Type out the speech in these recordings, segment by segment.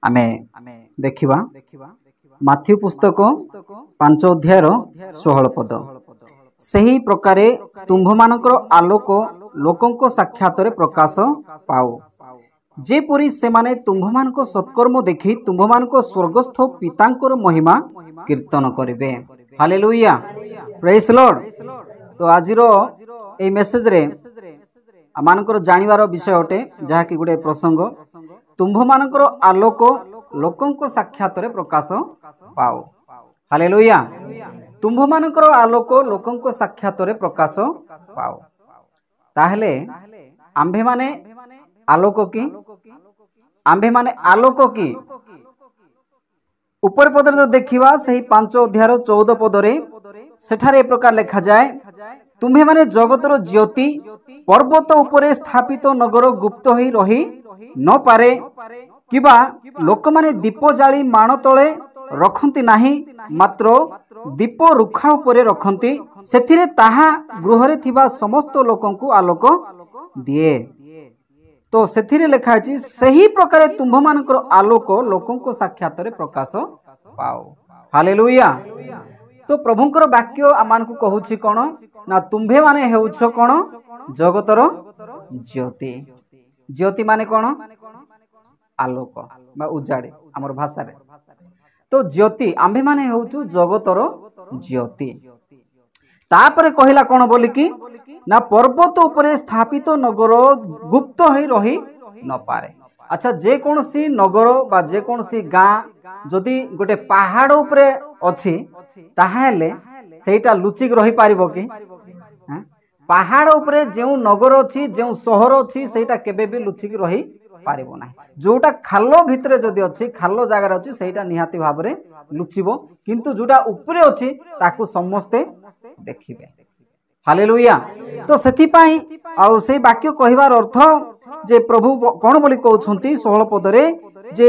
आमे देखिबा माथ्यू पुस्तक 5 अध्यायर 16 पद सही प्रकारे तुम्भमानकर आलोक लोकंको साक्षात रे प्रकाश पाओ जेपरि सेमाने तुम्भमानको सत्कर्म देखि तुम्भमानको स्वर्गस्थ पितांकर महिमा कीर्तन करिवे। Hallelujah, praise Lord. तो आजिरो ए मेसेज रे आमानकर जानिबार विषय अटे जहा कि गुडे प्रसंग तुम्भमानकर आलोक लोकंको साक्षात रे प्रकाश पाओ। हालेलुया, तुम्भमानकर आलोक लोकंको साक्षात रे प्रकाश पाओ। ताहले आंभे माने आलोक की आंभे माने आलोक की ऊपर पदर जो देखिवा सही 5 अध्याय 14 पदरे सेठारे ए प्रकार लिखा जाए, तुम्हे माने जगतर ज्योति पर्वत उपरे स्थापित नगर गुप्त होई रही न पारे किबा लोक माने दीप जाली माण तले रखंती नाही, मात्र दीप रुखा उपरे रखंती, सेथिरे ताहा गृहरे थिबा समस्त लोकंकु आलोक दिए। तो सेथिरे लिखा अछि सही प्रकारे तुम्भमानकर आलोक लोकंको साक्षात रे प्रकाश पाओ। हालेलुया। तो प्रभुंकर वाक्य आमानकु कहूछि कोन ना तुम्भे माने हेउछ कोन जगतर ज्योति। ज्योति माने कोन आलोक बा उजाड़े हमर भाषा रे। तो ज्योति आंभे माने हेउछु जगतर ज्योति। तापरे कहिला कोन बोली कि ना पर्वत उपरे स्थापित नगर गुप्त होई रही न पारे। अच्छा, जे कोनसी नगर बा जे कोनसी गां जदि गोटे पहाड़ उपरे अछि ताहेले सेटा लुचिक रही पारिबो कि? पहाड़ उपरे जेउ नगर अछि जेउ शहर अछि सेटा केबे भी लुचिक रही पारिबो नाही। जोटा खालो भितरे जदि अछि खालो जागा अछि सेटा निहाती भाबरे लुचिबो, किंतु जोटा उपरे अछि ताकू समस्ते देखिबे। हालेलुया। तो सेथि पई आउ से वाक्य कहिबार अर्थ जे प्रभु कोन बोली कहउछंती 16 पदरे जे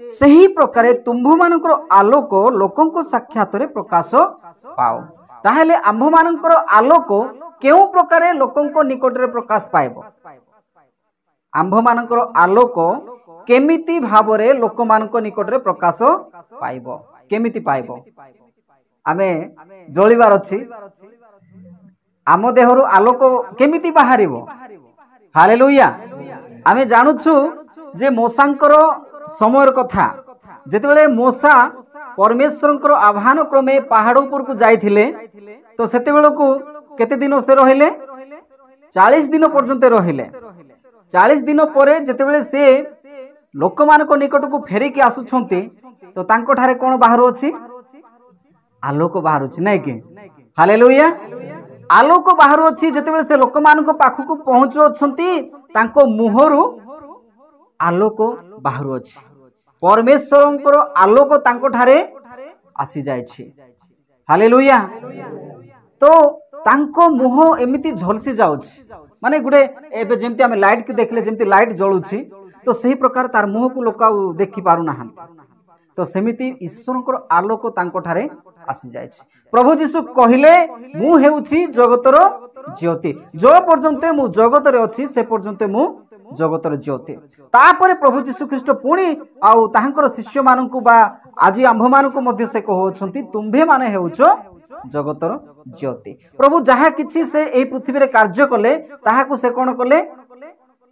सही प्रकारे तुम्भमानकर आलोक लोकंको साक्षात रे प्रकाश पाओ। ताहेले आम्भमानकर आलोक केउ प्रकारे लोकंको निकट रे प्रकाश पाइबो? आम्भमानकर आलोक केमिति भाबरे लोकमानको निकट रे प्रकाश पाइबो? केमिति पाइबो? आमे जळिबार अछि, आम देहरु आलोक केमिति बाहरिबो? हालेलुया। आमे जानुछु जे मोसांकर समयर कथा जेतेबेले मोसा परमेश्वरंकर आह्वान क्रमे पहाड़ ऊपर को जाइथिले तो सेतेबेले को केते दिन से रहिले? 40 दिन पर्यंत रहिले। 40 दिन परे जेतेबेले से लोकमानक निकट को फेरी के आसुछंती तो तांको ठारे कोन बाहरु अछि? आलोक बाहरु अछि नै कि? हालेलुया। आलोक बाहरु अछि जेतेबेले से लोकमानक पाखु को पहुंचो अछंती तांको मुहरु आलोक बाहरु अछि। परमेश्वरंकर आलोक तांको ठारे आसी जाय छी। हालेलुया। तो तांको मुह एमिति झलसी जाउछि, माने गुडे एबे जेमति हम लाइट के देखले जेमति लाइट जळुछि तो सही प्रकार तार मुह को लोक देखि पारु नाहन। तो सेमिति ईश्वरंकर आलोक तांको ठारे आसी जाय छी। प्रभु यीशु कहिले मु हेउछि जगतर ज्योति, जो पर्यंत मु जगत रे अछि से पर्यंत मु जगतर ज्योति। तापरे प्रभु यीशु ख्रीष्ट पुणी आउ ताहांकर शिष्य माननकु बा आजि आंभ माननकु मध्ये से कहउछंती तुम्भे माने हेउछो जगतर ज्योति। प्रभु जहा किछि से एई पृथ्वी रे कार्य कले ताहाकु से कोन कले?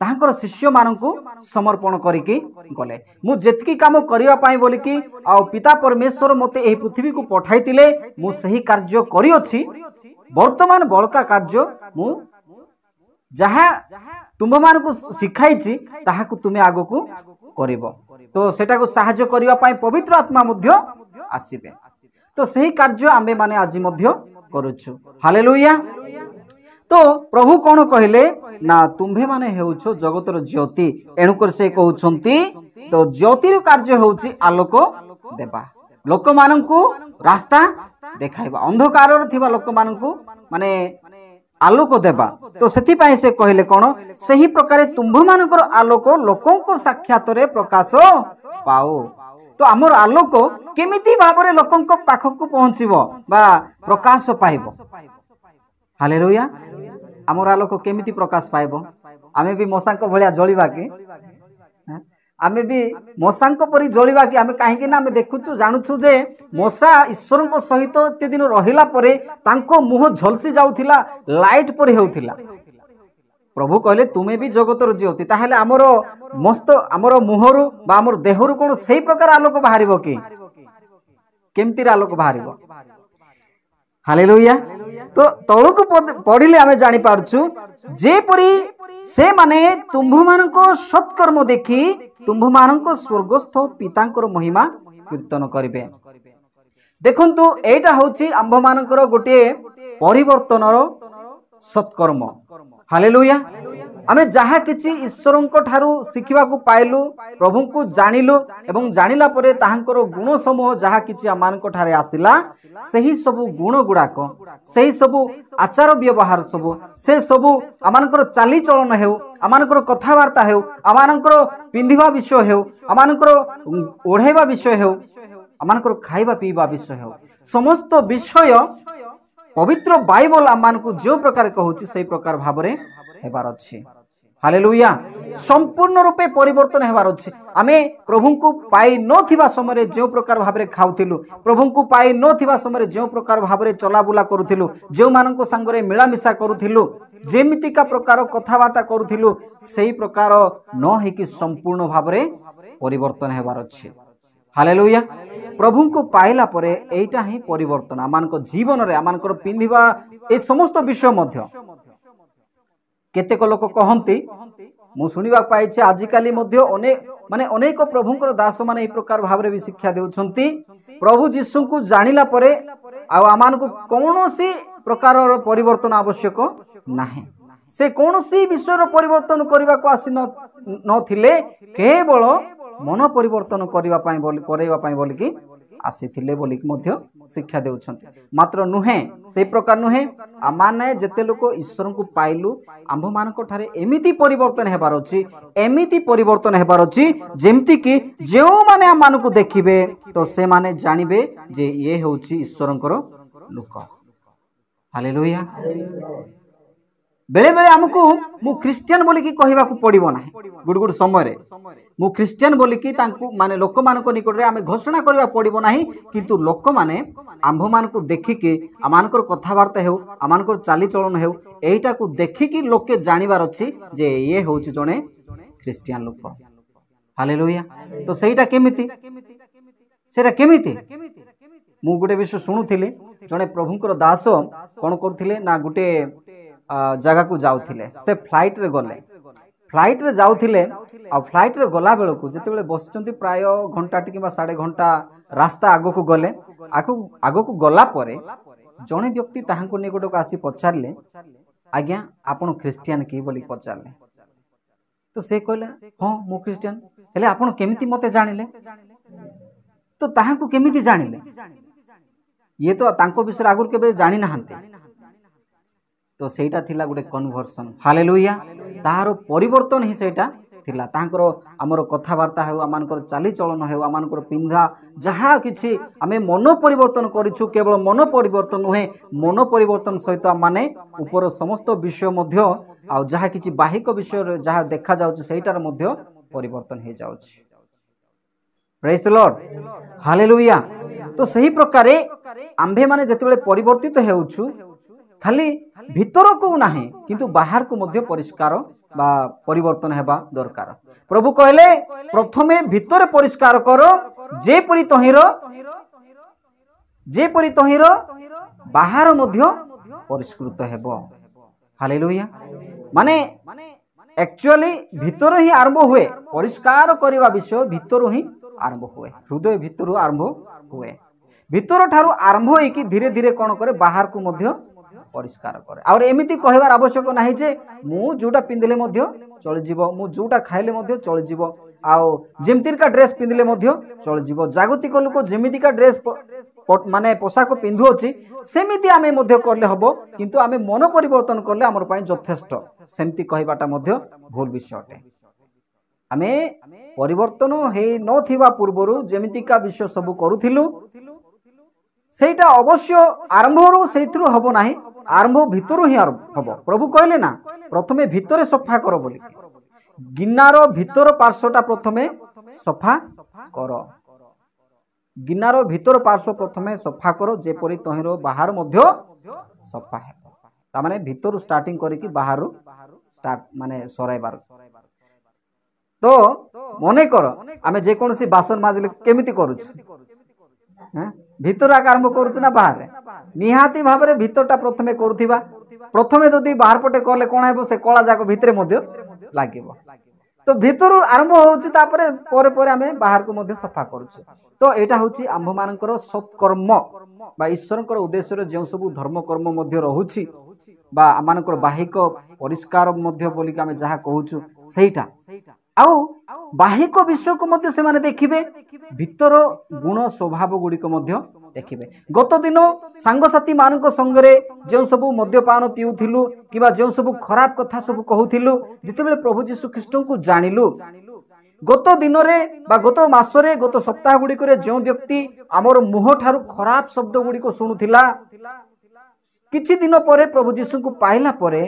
ताहांकर शिष्य माननकु समर्पण करिकि गले। मु जेतकी काम करिवा पाई बोली कि आउ पिता परमेश्वर मते एई पृथ्वी को पठाइतिले मु सही कार्य करि अछि। वर्तमान बळका कार्य मु जहा तुममान को सिखाइछि ताहाकु तुमे आगोकु करिवो। तो सेटा को सहाय्य करिवा पाई पवित्र आत्मा मध्य आसीबे। तो सही कार्य आमे माने आज मध्य करूछु। हालेलुया। तो प्रभु कोन कहिले ना तुम्भे माने हेउछो जगतर ज्योति, एणुकर से कहउछंती तो ज्योतिर कार्य हेउछि आलोक देबा, लोक माननकु रास्ता देखाइबा, अंधकार रे थिबा लोक माननकु माने आलोक देबा। तो सेथि पई से कहिले कोन सही प्रकारे तुम्भमानकर आलोक लोकंको साक्षात रे प्रकाश पाओ। तो हमर आलोक केमिति भाबरे लोकंको पाखकु पहुंचिबो बा प्रकाश पाइबो? हालेलुया। हमर आलोक केमिति प्रकाश पाइबो? आमे भी मोसांको भलिया जळिबा कि? आमे भी मशा परी जलिबा कि आमे कहीं आमे देखुचु जानुछु जे मशा ईश्वर सहित एते दिन रहिला परे तांको मुह झलसी जाउथिला लाइट परी हेउथिला। प्रभु कहले तुमे भी जगतर ज्योति ताहेले आमर मस्त आमर मुहरु बा आमर देहरु कोन सेही प्रकार आलोक बाहरिबो कि केमती आलोक बाहरिबो। हालेलुया। तो तळुक पढ़िले आमे जानि पारछु जे परी से माने तुम्भ मानको सत्कर्म देखि तुम्भ मानको स्वर्गस्थ पितांकर महिमा कीर्तन करिवे। देखंतु एटा होछि आंभ मानकर गोटे परिवर्तनर सत्कर्म। हालेलुया। आमे जहा किछि ईश्वरंक ठारू शिखिबाकू पाइलु प्रभु को जानिलु एवं जानिला परे ताहांकर गुण समूह जहा किछि आमानक ठारे आसिला सही सबु गुण गुडाक सही सबु आचार व्यवहार सबु से सबु आमानकर चाली चलन हेउ आमानकर कथावार्ता हेउ आमानकर पिंधिबा विषय हेउ आमानकर ओढेबा विषय हेउ आमानकर खाइबा पीबा विषय हेउ समस्त विषय पवित्र बाइबल आमानकू जो प्रकार कहूछि सही प्रकार भाबरे हेबार अछि। हालेलुया। संपूर्ण रूपे परिवर्तन हेबार अछि। आमे प्रभु को पाई नथिबा समय जो प्रकार भाबरे खाउथिलु प्रभु को पाई नथिबा समय जो प्रकार भाबरे चलाबुला करूथिलु जो मानक संगरे मिलामिशा करूथिलु जेमितिका प्रकार कथावार्ता करूथिलु सेही प्रकार न हेकि संपूर्ण भाबरे परिवर्तन हेबार अछि। हालेलुया। प्रभु को पाइला परे एइटा ही परिवर्तन आमानक जीवन रे आमानकर पिंधिबा ए समस्त विषय मध्य केतेक लोक कहंती मु सुनिबा पाइछे आजिकाली मध्य अनेक माने अनेक प्रभुंकर दास माने ए प्रकार भाबरे भी शिक्षा देउछंती प्रभु जीसु को जानिला परे आ आमानक कोनोसी प्रकार परिवर्तन आवश्यक नाही से कोनोसी विषय परिवर्तन करबा को आसी न थिले केवल मन परिवर्तन करबा पई बोली कि आसीथिले बोली मध्य शिक्षा देउछंती मात्र नुहे से प्रकार नुहे आमाने जेते लोक ईश्वर को पाइलु आंभ मानक ठारे एमिति परिवर्तन हेबार अछि एमिति परिवर्तन हेबार अछि जेमति कि जेउ माने आमानकु देखिबे तो से माने जानिबे जे ये होछि ईश्वरंकर लोक। हालेलुया। बेले बेले हमकु मु क्रिश्चियन बोली कि कहिबा को पड़िबो नाही गुड गुड समय रे मु क्रिश्चियन बोली कि तांकु माने लोक मानको निकट रे आमे घोषणा करबा पड़िबो नाही किंतु लोक माने आंभ मानको देखि के आमानकर कथावार्ता हेउ आमानकर चाली चलन हेउ एइटा को देखि कि लोके जानिबार अछि जे ये होछि जने क्रिश्चियन लोक। हालेलुया। तो सेइटा केमिति मु गुटे विषय सुनुथिले जने प्रभुंकर दास कोन करथिले ना गुटे जगह को जाउथिले से फ्लाइट रे गले फ्लाइट रे जाउथिले आ फ्लाइट रे गला बेल को जते बेले बसचंती प्राय घंटा किबा 1.5 घंटा रास्ता आगो को गले आगो को गला परे जने व्यक्ति ताहांको निकट को आसी पचारले आज्ञा आपण क्रिश्चियन की बोली पचारले तो से कहले हां मु क्रिश्चियन हेले आपण केमिति मते जानिले तो ताहांको केमिति जानिले ये तो तांको विषय आगुर केबे जानि नाहंते तो सेटा थिला गुटे कन्वर्सन। हालेलुया। ताहारो परिवर्तन ही सेटा थिला ताहांकर हमर कथावार्ता हेउ आमानकर चाली चलन हेउ आमानकर पिंधा जहा किछि आमे मन परिवर्तन करिछु केवल मन परिवर्तन होए मन परिवर्तन सहित माने ऊपर समस्त विषय मध्य आ जहा किछि बाहिक विषय जहा देखा जाउछि सेटार मध्य परिवर्तन हे जाउछि। Praise the lord. हालेलुया। तो सही प्रकारे आंभे माने जतेबेले परिवर्तित हेउछु खाली भीतर को नाही किंतु बाहर को मध्य परिष्कार बा परिवर्तन हेबा दरकार। प्रभु कहले प्रथमे भीतर परिष्कार करो जे परि तहिर बाहर मध्य परिष्कृत हेबो। हालेलुया। माने एक्चुअली भीतर ही आरंभ हुए परिष्कार करिवा विषय भीतर ही आरंभ हुए हृदय भीतर आरंभ हुए भीतर ठारू आरंभ होई कि धीरे धीरे कोन करे बाहर को मध्य परिष्कार करे और एमिति कहबार आवश्यक नाही जे मु जोटा पिंदिले मध्य चल जीवो मु जोटा खाइले मध्य चल जीवो आउ जेमतिका ड्रेस पिंदिले मध्य चल जीवो जागतिक लोक जेमितिका ड्रेस माने पोशाक पिंधु अछि सेमिति आमे मध्य करले हबो किंतु आमे मन परिवर्तन करले हमर पय यथेष्ट सेमति कहबाटा मध्य भूल विषय अटे। आमे परिवर्तन हे नथिबा पूर्वरु जेमितिका विषय सब करूथिलु सेटा अवश्य आरंभरू सेथरु हबो नाही आरंभ भीतर ही हबो। प्रभु कहले ना प्रथमे भीतर सफा करो बोली गिन्नार भीतर पार्श्वटा प्रथमे सफा कर गिनार भीतर पार्श्व प्रथमे सफा कर जेपरी तहिर बाहर मध्य सफा है तामाने भीतर स्टार्टिंग करिकी बाहर स्टार्ट माने सराइबार तो मने कर आमे जे कोनसी बासन माजिले केमिति करूछ भीतर आरंभ करूछ ना बाहर निहाती भाबरे भीतरटा प्रथमे करूथिबा प्रथमे जदि बाहर पटे करले कोन हेबो से कळा जाको भितरे मध्य लागिबो तो भीतर आरंभ होउची तापरे परे परे आमे बाहर को मध्य सफा करूछ तो एटा होउची आम्भ मानकर सत्कर्म बा ईश्वरकर उद्देश्य जे सब धर्म कर्म मध्य रहुची बा आमानकर बाहिक परिष्कार मध्य बोली के आमे जहा कहूछु सेहीटा आउ बाहिक विषय को मध्य से माने देखिबे भीतर गुण स्वभाव गुडी को मध्य देखिबे गत दिन सांगसाथी मानक संगरे जे सब मद्यपान पिउथिलु किबा जे सब खराब कथा सब कहूथिलु जितेबेले प्रभु यीशु ख्रीष्ट को जानिलु गत दिन रे बा गत मासरे गत सप्ताह गुडी करे जे व्यक्ति हमर मुह ठारू खराब शब्द गुडी को सुनुथिला किछि दिन परे प्रभु यीशु को पाइला परे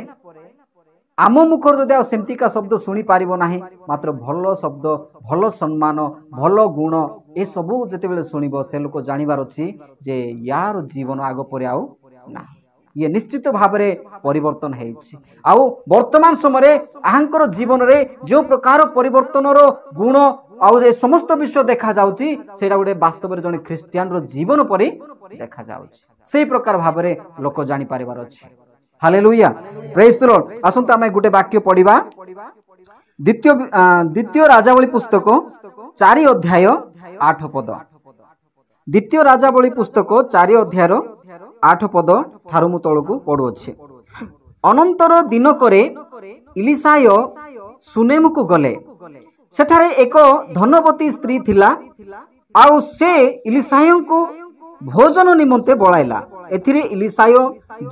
आम मुखर जदि आ सेमतिका शब्द शुणी पारिबो नाही मात्र भल शब्द भल सम्मान भल गुण ए सबू जेतेबेले शुणिबो से लोक जानिबार अछि जे यार जीवन आगो परे आउ नाही ये निश्चित भाबरे परिवर्तन हेछि आउ वर्तमान समय आहांकर जीवन रे जो प्रकार परिवर्तनर गुण आउ जे समस्त विषय देखा जाउछि सेटा गुटे वास्तव रे जने ख्रिस्टियन रो जीवन परे देखा जाउछि सेही प्रकार भाबरे लोक जानि पारिबार अछि हालेलुया प्रेज द लॉर्ड आसंता आमे गुटे वाक्य पढिबा द्वितीय राजावली पुस्तक 4 अध्याय 8 पद द्वितीय राजावली पुस्तक 4 अध्याय 8 पद ठारू मु तळकु पढु अछि अनंतर दिन करे इलिसाय सुनेम को गले सेठारे एक धनवती स्त्री थिला आउ से इलिसाय को भोजन निमंते बोलाइला एथिरे इलिसाय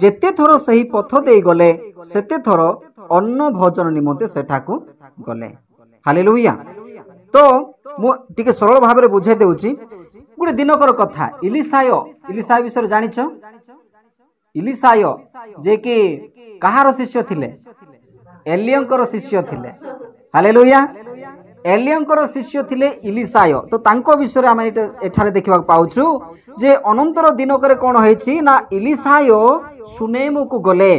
जेते थरो सही पथ दे गले सेते थरो अन्न भोजन निमंते सेठाकू गले हालेलुया तो मु टिके सरल भाव रे बुझाई देउची गुडे दिनकर कथा इलिसाय विषय जानिछ इलिसाय जे कि कहार शिष्य थिले एलियंकर शिष्य थिले हालेलुया एलियंकर शिष्य थिले इलिसाय तो तांको विषय रे आमे एठारे देखिबा पाउछु जे अनंतर दिन करे कोन होईछि ना इलिसाय सुनेम को गले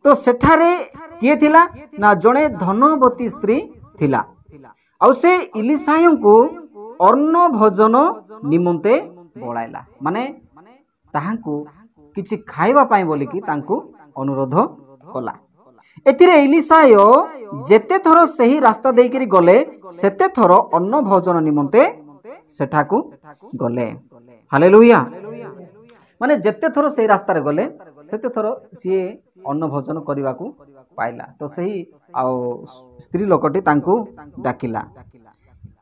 तो सेठारे किए थिला ना जणे धनवती स्त्री थिला आ से इलिसाय को अन्न भोजन निमंते बोलाइला माने ताहांकु किछि खाइबा पाई बोली कि तांकु अनुरोध कला एथिरे इलिसाय जेते थरो सही रास्ता देकरी गले सेते थरो अन्न भोजन निमंते सेठाकू गले हालेलुया माने जेते थरो सही रास्ता रे गले सेते थरो सिए अन्न भोजन करबा को पाइला तो सही आ स्त्री लोकटी तांकू डाकिला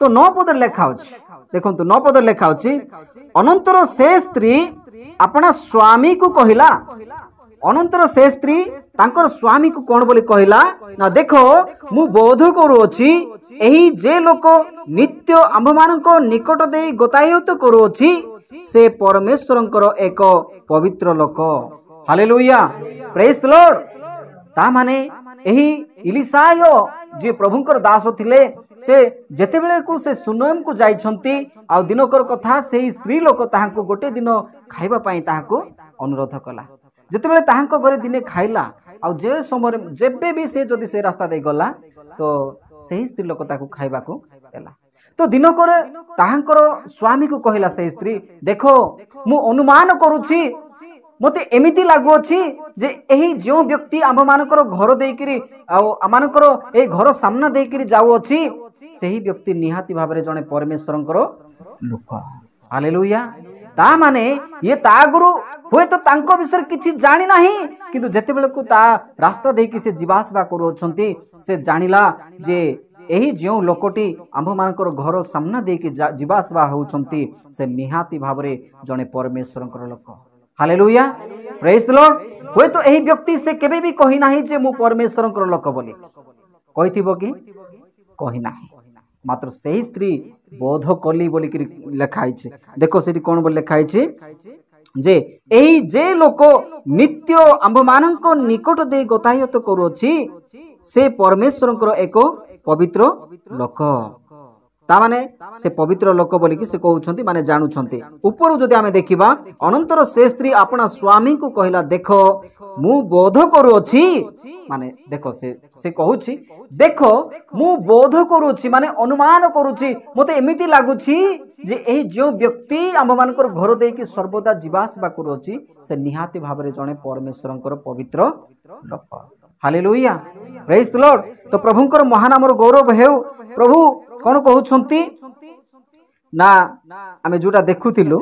तो 9 पद लेखा अछि देखंतु 9 पद लेखा अछि अनंतर से स्त्री अपना स्वामी को कहिला अनंतर से स्त्री तांकर स्वामी को कोन बोली कहिला ना देखो मु बोध करू अछि एही जे लोक नित्य आंभ मानको निकट देई गतायत करू अछि से परमेश्वरंकर एक पवित्र लोक हालेलुया प्रेज द लॉर्ड ता माने एही इलिसाय जे प्रभुंकर दास थिले से जेतेबेले को से सुनम को जाई छंती आ दिनकर कथा सेही स्त्री लोक ताहाको गोटे दिन खाइबा पई ताहाको अनुरोध कला जेतेबेले ताहाको घरे दिने खाइला आ जे समय जेबे भी से जदी से रास्ता दे गला तो सेही स्त्री लोक ताको खाइबा को देला तो दिन करे ताहांकर स्वामी को कहिला से स्त्री देखो मु अनुमान करूछि मते एमिति लागु अछि जे एही जो व्यक्ति आम मानकर घर देकिरी आ मानकर ए घर सामना देकिरी जाउ अछि सेही व्यक्ति निहाती भाबरे जने परमेश्वरंकर लोक हालेलुया ता माने ये ता गुरु होय तो तांको विषय किछि जानि नाही किंतु जेते बेले को ता रास्ता देकी से जीवासबा करू छंती से जानिला जे एही जो लोकटी आंभ मानकर घर सामना देकी जीवासबा होउछंती से निहाती भाबरे जने परमेश्वरंकर लोक हालेलुया प्रेज द लॉर्ड होय तो एही व्यक्ति से केबे भी कहि नाही जे मु परमेश्वरंकर लोक बोली कहिथिबो कि कहि नाही मात्र सही स्त्री बोध कली बोली कि लेखाई छे देखो सेठी कोन बोली लेखाई छे जे एही जे लोक नित्य आंभ माननको निकट दे गतायत करू अछि से परमेश्वरंकर एक पवित्र लोक तामाने से पवित्र लोक बोलिकी से कहउछंती माने जानुछंती। ऊपर जदि आमे देखिबा अनंतर से स्त्री अपना स्वामी को कहला देखो मु बोध करूछि माने देखो से कहउछि देखो मु बोध करूछि माने अनुमान करूछि मते एमिति लागुछि जे एही जो व्यक्ति आम मानकर घर देकी सर्वदा जीवासबा करूछि से निहाती भाबरे जणे परमेश्वरंकर पवित्र लोक। Hallelujah praise the Lord. तो प्रभुंकर महानामर गौरव हेउ। प्रभु कोन कहउछंती ना आमे जोटा देखुथिलु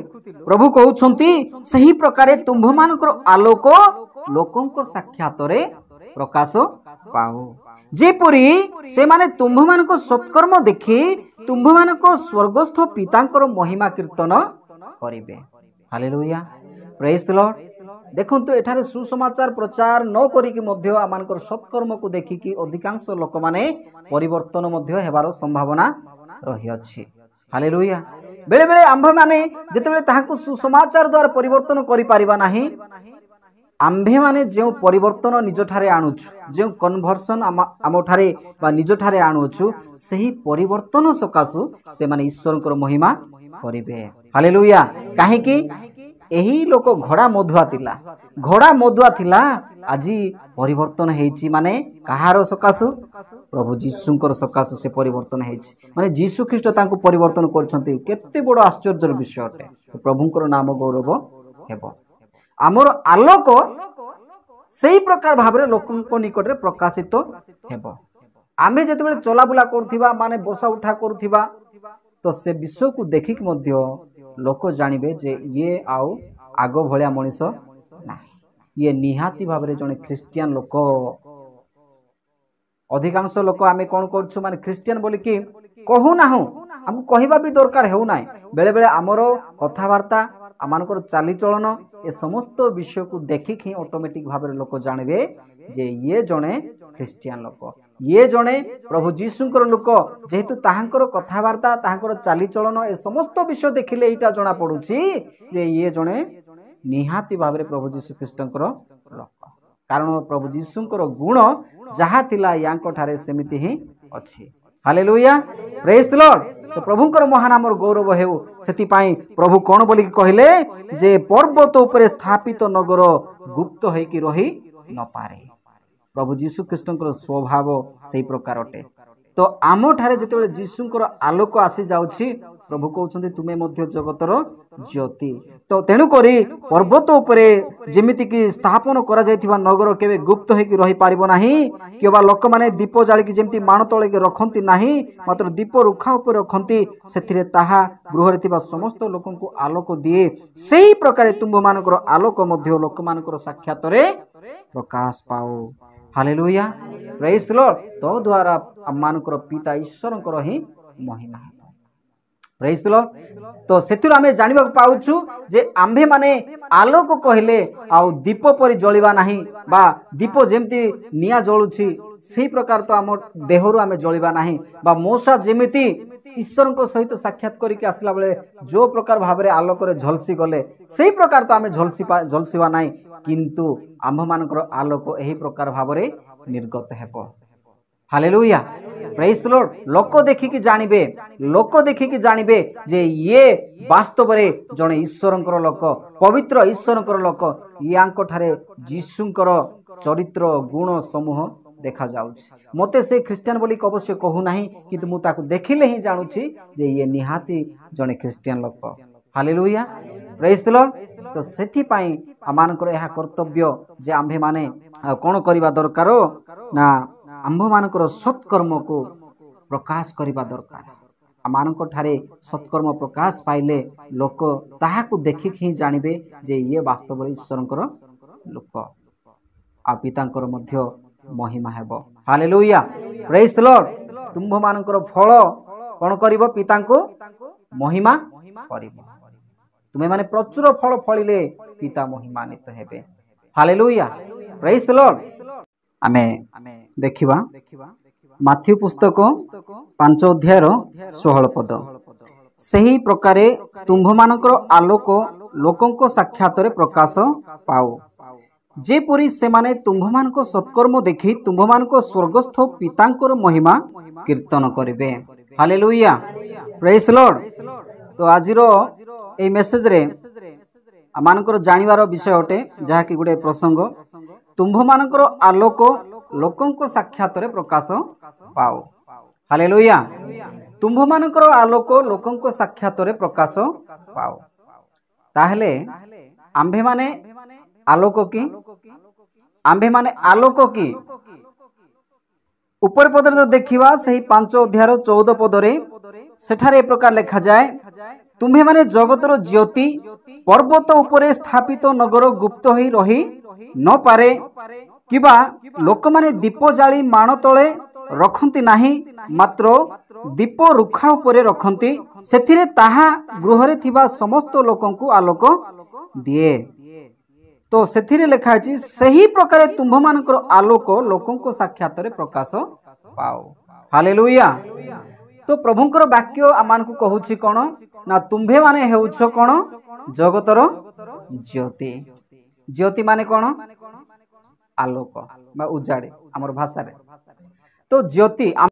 प्रभु कहउछंती सही प्रकारे तुंभ मानकर आलोक लोकंक साक्षातरे प्रकाश पाओ जेपरी से माने तुंभ मानक सत्कर्म देखि तुंभ मानक स्वर्गस्थ पितांकर महिमा कीर्तन करिवे। Hallelujah praise the Lord. देखंतु एठारे सुसमाचार प्रचार न करिकि मध्य आमानकर सत्कर्म को देखिकि अधिकांश लोक माने परिवर्तन मध्य हेबार संभावना रही अछि। हालेलुया बेले बेले आंभे माने जेतेबेले ताहाको सुसमाचार द्वारा परिवर्तन करि पारिबा नाही आंभे माने जे परिवर्तन निज ठारे आणुछु जे कन्वर्सन आम ठारे बा निज ठारे आणुछु सही परिवर्तन सकासु से माने ईश्वरकर महिमा करिवे। हालेलुया काहे कि एही लोक घोड़ा मधुआ थिला आजी परिवर्तन हेछि माने कहार सकासु प्रभु जीशुंकर सकासु से परिवर्तन हेछि माने जीशु ख्रीष्ट तांको परिवर्तन करछंती केते बड़ आश्चर्यर विषय अटे। तो प्रभुंकर नाम गौरव हेबो। आमर आलोक सेही प्रकार भाबरे लोकंक निकट रे प्रकाशित हेबो। आमे जेतेबेले चला बुला करथिबा माने बसा उठा करथिबा तो से विषय को देखिक मध्य लोक जानिबे जे ये आउ आगो भलिया मनिष नाही ये निहाती भाबरे जने ख्रिस्टियन लोक। अधिकांश लोक आमे कोन करछु माने ख्रिस्टियन बोली कि कहू नाहु हमकु कहिबा भी दरकार हेउ नाय बेले बेले हमरो कथावार्ता आमानकर चाली चलन ए समस्त विषय को देखिक ही ऑटोमेटिक भाबरे लोक जानिबे जे ये जने ख्रिस्टियन लोक ये जने प्रभु जीशुंकर लोक जेहेतु ताहांकर कथावार्ता ताहांकर चाली चलन ए समस्त विषय देखिले एटा जणा पडुछि जे ये जने निहाती भाबरे प्रभु जीशु ख्रिस्टंकर लोक कारण प्रभु जीशुंकर गुण जहा थिला यांको ठारे सेमिति ही अछि। Hallelujah praise the Lord. तो प्रभुंकर महानामर गौरव हेउ सेति पाई प्रभु कोन बोली कहले जे पर्वत उपरे स्थापित नगर गुप्त होई कि रही न पारे। प्रभु जीशु ख्रिस्टंकर स्वभाव सेही प्रकार अटे। तो आमो ठारे जेतेबेले जीशुंकर आलोक आसी जाउछि प्रभु कहउछन्ति तुमे मध्य जगतर ज्योति। तो तेनु करी पर्वत उपरे जेमिति कि स्थापन करा जायथिबा नगर केबे गुप्त होई कि रही पारिबो नाही केबा लोक माने दीप जाली कि जेमिति माण तळे के रखंती नाही मात्र दीप रुखा ऊपर रखंती सेथिरे ताहा गृहरे थिबा समस्त लोकंकु आलोक दिए सेही प्रकारे तुंभ मानकर आलोक मध्य लोक मानकर साक्षातरे प्रकाश पाओ। Hallelujah praise the Lord. तो द्वारा आमानकर पिता ईश्वरंकर ही महिमा है। Praise the Lord. तो सेथिर आमे जानिबा पाउछु जे आम्भे माने आलोक कहले आउ दीप परि जळिबा नाही बा दीप जेमति निया जळुछि सेही प्रकार तो आम देहरु आमे जळिबा नाही बा मोसा जेमिति ईश्वरंक सहित साक्षात करिके आसला बेले जो प्रकार भाबरे आलोक रे झलसी गले सेही प्रकार तो आमे झलसीबा नाही किंतु आम्भ मानकर आलोक एही प्रकार भाबरे निर्गत हेबो। Hallelujah praise the Lord. लोक देखिकी जानिबे जे ये वास्तव रे जणे ईश्वरंकर लोक पवित्र ईश्वरंकर लोक यांको ठारे जीशुंकर चरित्र गुण समूह देखा जाउछि। मते से क्रिश्चियन बोली अवश्य कहू नाही किंतु मु ताकू देखिले ही जानुछि जे ये निहाती जणे क्रिश्चियन लोक। Hallelujah praise the Lord. तो सेथि पाई आमानकर एहा कर्तव्य जे आम्भे माने कोन करिबा दरकार ना आम्भ मानकर सत्कर्म को प्रकाश करिबा दरकार। आमानकर ठारे सत्कर्म प्रकाश पाइले लोक ताहाकू देखिक ही जानिबे जे ये वास्तव ईश्वरंकर लोक आ पितांकर मध्य महिमा हेबो। Hallelujah praise the lord. तुंभ मानकर फल कोन करिवो पितांको महिमा करिवो। तुमे माने प्रचुर फल फलिले पिता महिमान्वित हेबे। Hallelujah praise the Lord. आमे देखिबा माथ्यू पुस्तक 5 अध्याय 16 पद सही प्रकारे तुंभ मानकर आलोक लोकंक साक्षातरे प्रकाश पाओ जेपरी से माने तुंभ मानक सत्कर्म देखि तुंभ मानक स्वर्गस्थ पितांकर महिमा कीर्तन करिवे। Hallelujah praise Lord. तो आजिरो ए मेसेज रे आमानकर जानिबार विषय अटे जहा कि गुडे प्रसंग तुम्भ मानकर आलोक लोकंको साक्षात रे प्रकाश पाओ। हालेलुया। तुम्भ मानकर आलोक लोकंको साक्षात रे प्रकाश पाओ। ताहले आंभे माने आलोक की आंभे माने आलोक की ऊपर पदर जो देखिवा सही 5 अध्याय 14 पदरे सेठारे प्रकार लिखा जाए तुम्हे माने जगतर ज्योति पर्वत उपरे स्थापित नगर गुप्त होई रही न पारे किबा लोक माने दीप जाली माण तले रखंती नाही मात्र दीप रुखा उपरे रखंती सेथिरे ताहा गृहरे थिबा समस्त लोकंकु आलोक दिए। तो सेथिरे लिखा अछि सही प्रकार तुम्भ मानकर आलोक लोकंको साक्षात रे प्रकाश पाओ। हालेलुया। तो प्रभुंकर वाक्य आमानकु कहूछि कोन ना तुम्भे माने हेउछ कोन जगतर ज्योति। ज्योति माने कोन आलोक बा उजाड़े हमर भाषा रे। तो ज्योति